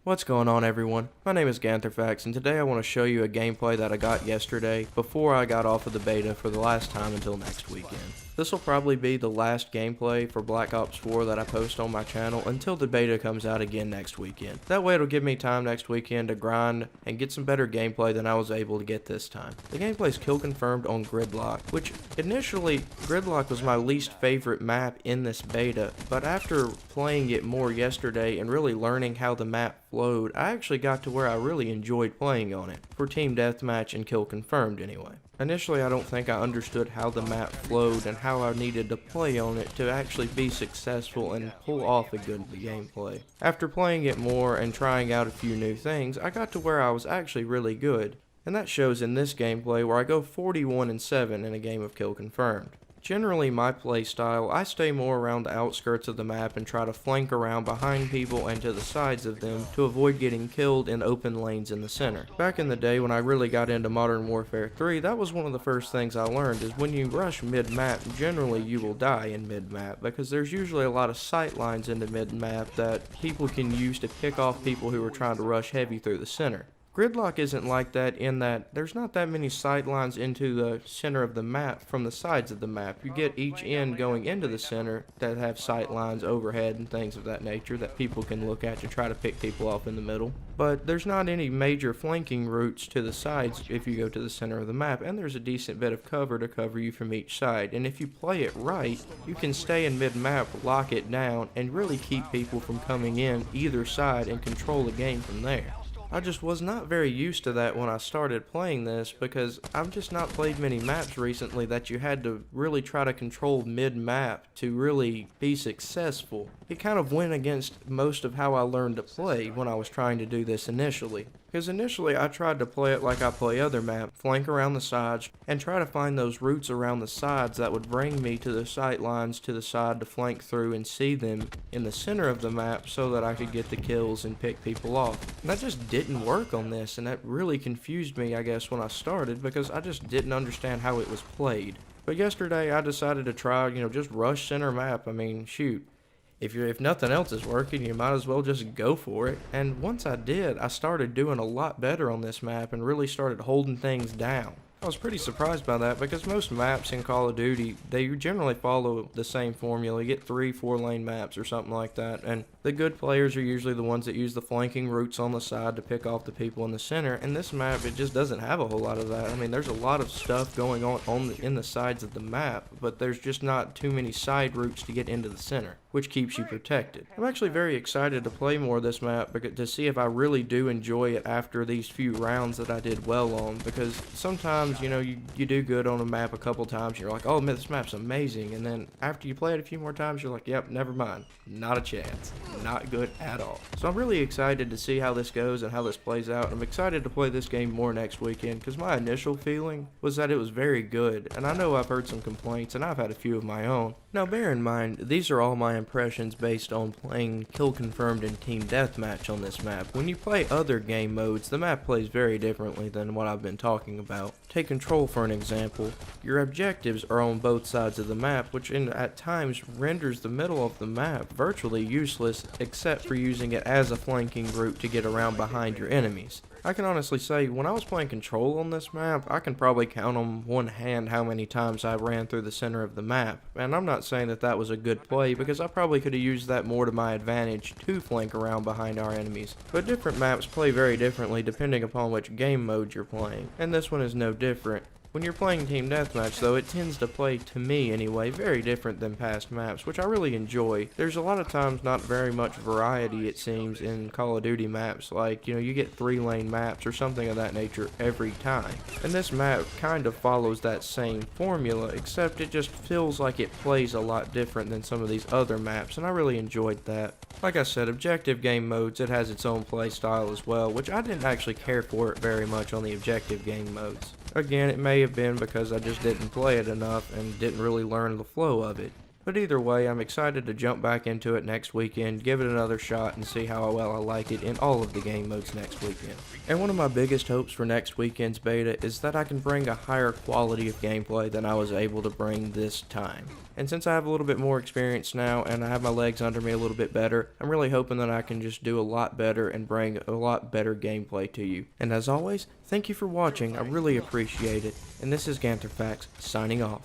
What's going on, everyone? My name is Gantherfax, and today I want to show you a gameplay that I got yesterday before I got off of the beta for the last time until next weekend. This will probably be the last gameplay for Black Ops 4 that I post on my channel until the beta comes out again next weekend. That way it'll give me time next weekend to grind and get some better gameplay than I was able to get this time. The gameplay is kill confirmed on Gridlock, which initially Gridlock was my least favorite map in this beta, but after playing it more yesterday and really learning how the map flowed, I actually got to where I really enjoyed playing on it, for team deathmatch and kill confirmed anyway. Initially, I don't think I understood how the map flowed and how I needed to play on it to actually be successful and pull off a good gameplay. After playing it more and trying out a few new things, I got to where I was actually really good, and that shows in this gameplay where I go 41-7 in a game of kill confirmed. Generally, my play style, I stay more around the outskirts of the map and try to flank around behind people and to the sides of them to avoid getting killed in open lanes in the center. Back in the day when I really got into Modern Warfare 3, that was one of the first things I learned, is when you rush mid-map, generally you will die in mid-map, because there's usually a lot of sight lines into mid-map that people can use to pick off people who are trying to rush heavy through the center. Gridlock isn't like that in that there's not that many sight lines into the center of the map from the sides of the map. You get each end going into the center that have sight lines overhead and things of that nature that people can look at to try to pick people off in the middle. But there's not any major flanking routes to the sides if you go to the center of the map, and there's a decent bit of cover to cover you from each side. And if you play it right, you can stay in mid-map, lock it down, and really keep people from coming in either side and control the game from there. I just was not very used to that when I started playing this, because I've just not played many maps recently that you had to really try to control mid-map to really be successful. It kind of went against most of how I learned to play when I was trying to do this initially. Because initially I tried to play it like I play other maps, flank around the sides, and try to find those routes around the sides that would bring me to the sight lines to the side to flank through and see them in the center of the map so that I could get the kills and pick people off. And that just didn't work on this, and that really confused me, I guess, when I started, because I just didn't understand how it was played. But yesterday I decided to try, just rush center map. I mean, shoot. If nothing else is working, you might as well just go for it. And once I did, I started doing a lot better on this map and really started holding things down. I was pretty surprised by that, because most maps in Call of Duty, they generally follow the same formula. You get 3-4 lane maps or something like that, and the good players are usually the ones that use the flanking routes on the side to pick off the people in the center, and this map, it just doesn't have a whole lot of that. I mean, there's a lot of stuff going on in the sides of the map, but there's just not too many side routes to get into the center, which keeps you protected. I'm actually very excited to play more of this map to see if I really do enjoy it after these few rounds that I did well on, because sometimes, you do good on a map a couple times, you're like, oh man, this map's amazing, and then after you play it a few more times, you're like, yep, never mind, not a chance, not good at all. So I'm really excited to see how this goes and how this plays out. I'm excited to play this game more next weekend, because my initial feeling was that it was very good, and I know I've heard some complaints, and I've had a few of my own. Now bear in mind, these are all my impressions based on playing kill confirmed and team deathmatch on this map. When you play other game modes, the map plays very differently than what I've been talking about. Take Control for an example. Your objectives are on both sides of the map, which at times renders the middle of the map virtually useless, except for using it as a flanking route to get around behind your enemies. I can honestly say, when I was playing Control on this map, I can probably count on one hand how many times I ran through the center of the map. And I'm not saying that that was a good play, because I probably could have used that more to my advantage to flank around behind our enemies. But different maps play very differently depending upon which game mode you're playing, and this one is no different. When you're playing Team Deathmatch, though, it tends to play, to me anyway, very different than past maps, which I really enjoy. There's a lot of times not very much variety, it seems, in Call of Duty maps, like, you get 3-lane maps or something of that nature every time. And this map kind of follows that same formula, except it just feels like it plays a lot different than some of these other maps, and I really enjoyed that. Like I said, objective game modes, it has its own play style as well, which I didn't actually care for it very much on the objective game modes. Again, it may have been because I just didn't play it enough and didn't really learn the flow of it. But either way, I'm excited to jump back into it next weekend, give it another shot, and see how well I like it in all of the game modes next weekend. And one of my biggest hopes for next weekend's beta is that I can bring a higher quality of gameplay than I was able to bring this time. And since I have a little bit more experience now, and I have my legs under me a little bit better, I'm really hoping that I can just do a lot better and bring a lot better gameplay to you. And as always, thank you for watching, I really appreciate it. And this is Gantherfax, signing off.